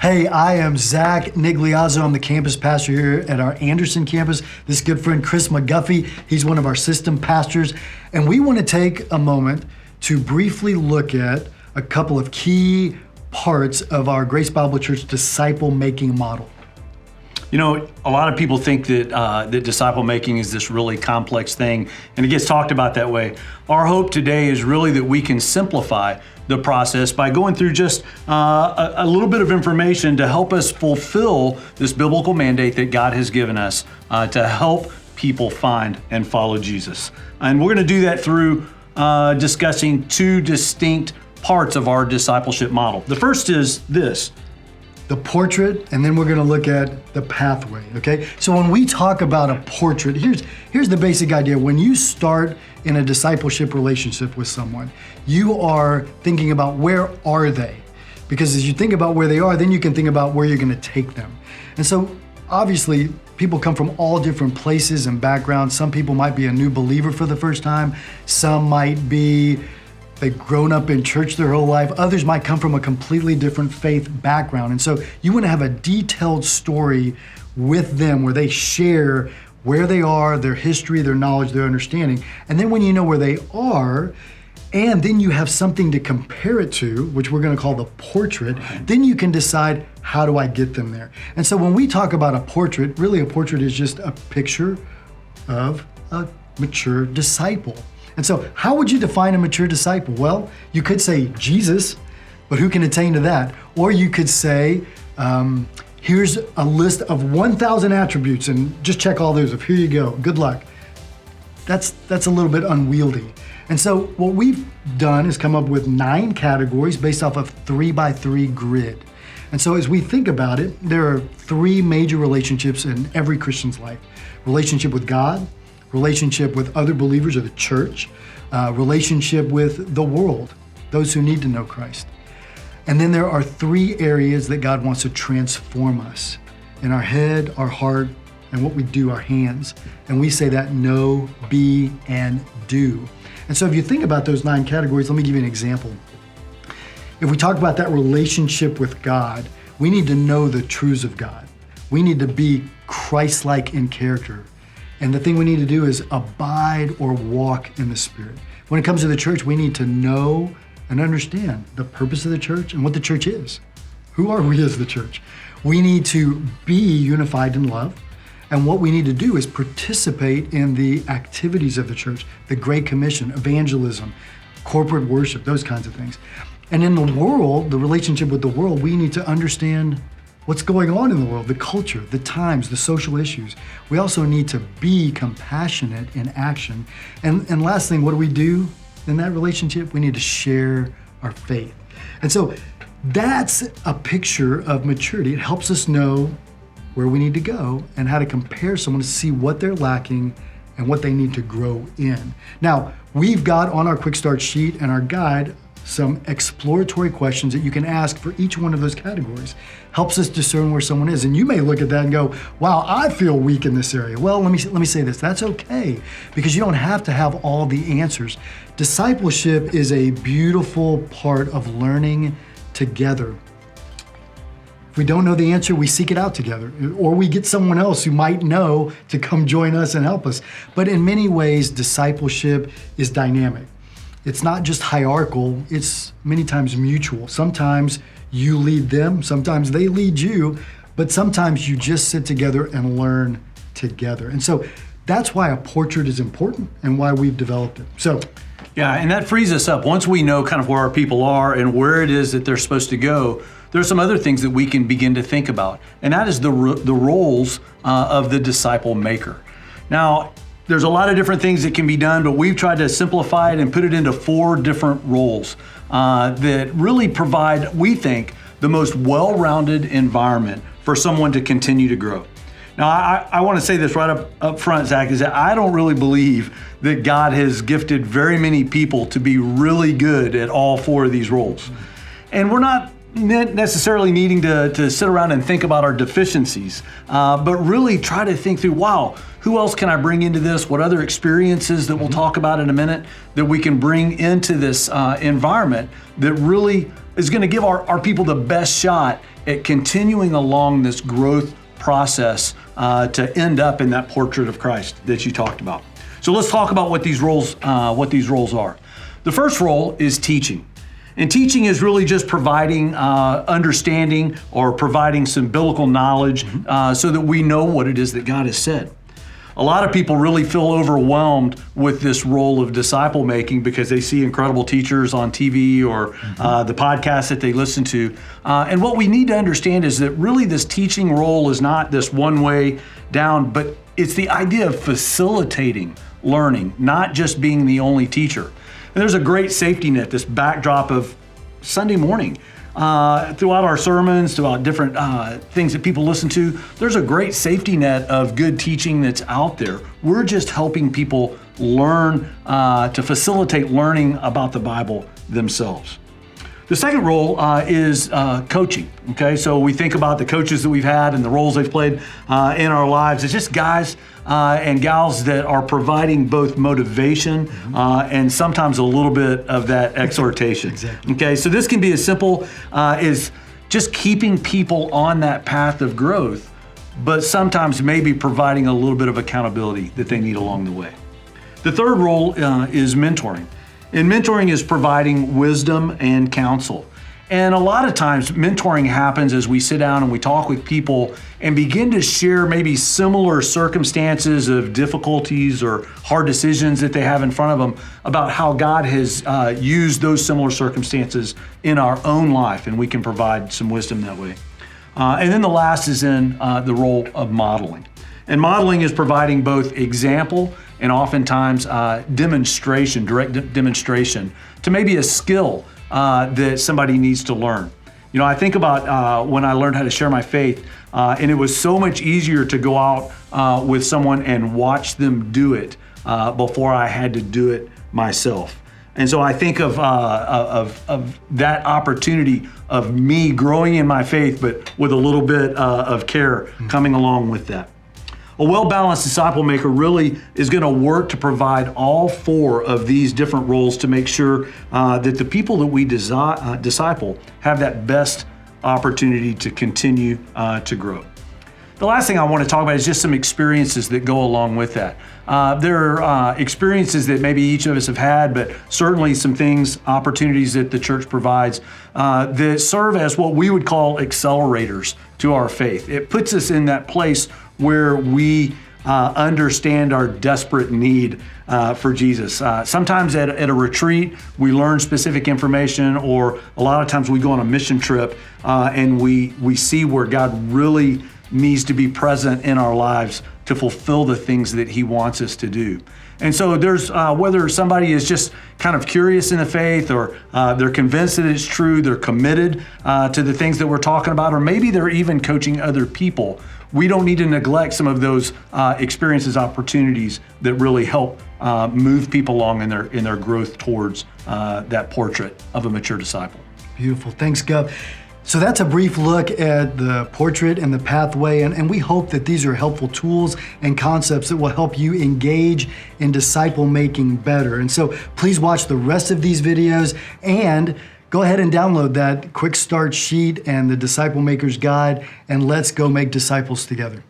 Hey, I am Zach Nigliazzo. I'm the campus pastor here at our Anderson campus. This good friend, Chris McGuffey, he's one of our system pastors. And we want to take a moment to briefly look at a couple of key parts of our Grace Bible Church disciple-making model. You know, a lot of people think that disciple making is this really complex thing, and it gets talked about that way. Our hope today is really that we can simplify the process by going through just a little bit of information to help us fulfill this biblical mandate that God has given us to help people find and follow Jesus. And we're going to do that through discussing two distinct parts of our discipleship model. The first is this: the portrait, and then we're going to look at the pathway, okay? So when we talk about a portrait, here's the basic idea. When you start in a discipleship relationship with someone, you are thinking about where are they? Because as you think about where they are, then you can think about where you're going to take them. And so obviously, people come from all different places and backgrounds. Some people might be a new believer for the first time. Some might be they've grown up in church their whole life. Others might come from a completely different faith background. And so you want to have a detailed story with them where they share where they are, their history, their knowledge, their understanding. And then when you know where they are, and then you have something to compare it to, which we're going to call the portrait, then you can decide, how do I get them there? And so when we talk about a portrait, really a portrait is just a picture of a mature disciple. And so how would you define a mature disciple? Well, you could say Jesus, but who can attain to that? Or you could say, here's a list of 1,000 attributes and just check all those. Here you go, good luck. That's a little bit unwieldy. And so what we've done is come up with 9 categories based off of 3x3 grid. And so as we think about it, there are 3 major relationships in every Christian's life: relationship with God, relationship with other believers or the church, relationship with the world, those who need to know Christ. And then there are 3 areas that God wants to transform us: in our head, our heart, and what we do, our hands. And we say that know, be, and do. And so if you think about those 9 categories, let me give you an example. If we talk about that relationship with God, we need to know the truths of God. We need to be Christ-like in character. And the thing we need to do is abide or walk in the Spirit. When it comes to the church, we need to know and understand the purpose of the church and what the church is. Who are we as the church? We need to be unified in love. And what we need to do is participate in the activities of the church, the Great Commission, evangelism, corporate worship, those kinds of things. And in the world, the relationship with the world, we need to understand what's going on in the world, the culture, the times, the social issues. We also need to be compassionate in action. And last thing, what do we do in that relationship? We need to share our faith. And so that's a picture of maturity. It helps us know where we need to go and how to compare someone to see what they're lacking and what they need to grow in. Now, we've got on our quick start sheet and our guide some exploratory questions that you can ask for each one of those categories. Helps us discern where someone is. And you may look at that and go, wow, I feel weak in this area. Well, let me say this, that's okay, because you don't have to have all the answers. Discipleship is a beautiful part of learning together. If we don't know the answer, we seek it out together, or we get someone else who might know to come join us and help us. But in many ways, discipleship is dynamic. It's not just hierarchical, it's many times mutual. Sometimes you lead them, sometimes they lead you, but sometimes you just sit together and learn together. And so that's why a portrait is important and why we've developed it. So, yeah, and that frees us up. Once we know kind of where our people are and where it is that they're supposed to go, there are some other things that we can begin to think about, and that is the roles of the disciple maker. Now, there's a lot of different things that can be done, but we've tried to simplify it and put it into 4 different roles that really provide, we think, the most well-rounded environment for someone to continue to grow. Now, I want to say this right up front, Zach, is that I don't really believe that God has gifted very many people to be really good at all 4 of these roles. And we're not necessarily needing to sit around and think about our deficiencies, but really try to think through, wow, who else can I bring into this? What other experiences that we'll talk about in a minute that we can bring into this environment that really is going to give our people the best shot at continuing along this growth process to end up in that portrait of Christ that you talked about. So let's talk about what these roles are. The first role is teaching. And teaching is really just providing understanding or providing some biblical knowledge so that we know what it is that God has said. A lot of people really feel overwhelmed with this role of disciple making because they see incredible teachers on TV or the podcasts that they listen to. And what we need to understand is that really this teaching role is not this one way down, but it's the idea of facilitating learning, not just being the only teacher. And there's a great safety net, this backdrop of Sunday morning. Throughout our sermons, throughout different things that people listen to, there's a great safety net of good teaching that's out there. We're just helping people learn, to facilitate learning about the Bible themselves. The second role is coaching. Okay, so we think about the coaches that we've had and the roles they've played in our lives. It's just guys and gals that are providing both motivation and sometimes a little bit of that exhortation. Exactly. Okay, so this can be as simple as just keeping people on that path of growth, but sometimes maybe providing a little bit of accountability that they need along the way. The third role is mentoring. And mentoring is providing wisdom and counsel. And a lot of times mentoring happens as we sit down and we talk with people and begin to share maybe similar circumstances of difficulties or hard decisions that they have in front of them about how God has used those similar circumstances in our own life, and we can provide some wisdom that way. And then the last is in the role of modeling. And modeling is providing both example and oftentimes demonstration, direct demonstration to maybe a skill that somebody needs to learn. You know, I think about when I learned how to share my faith, and it was so much easier to go out with someone and watch them do it before I had to do it myself. And so I think of that opportunity of me growing in my faith, but with a little bit of care coming along with that. A well-balanced disciple maker really is going to work to provide all four of these different roles to make sure that the people that we disciple have that best opportunity to continue to grow. The last thing I want to talk about is just some experiences that go along with that. There are experiences that maybe each of us have had, but certainly some things, opportunities that the church provides that serve as what we would call accelerators to our faith. It puts us in that place where we understand our desperate need for Jesus. Sometimes at a retreat, we learn specific information, or a lot of times we go on a mission trip and we see where God really needs to be present in our lives to fulfill the things that He wants us to do. And so there's whether somebody is just kind of curious in the faith, or they're convinced that it's true, they're committed to the things that we're talking about, or maybe they're even coaching other people. We don't need to neglect some of those experiences, opportunities that really help move people along in their growth towards that portrait of a mature disciple. Beautiful. Thanks, Gov. So that's a brief look at the portrait and the pathway, and we hope that these are helpful tools and concepts that will help you engage in disciple making better. And so please watch the rest of these videos and go ahead and download that quick start sheet and the Disciple Maker's Guide, and let's go make disciples together.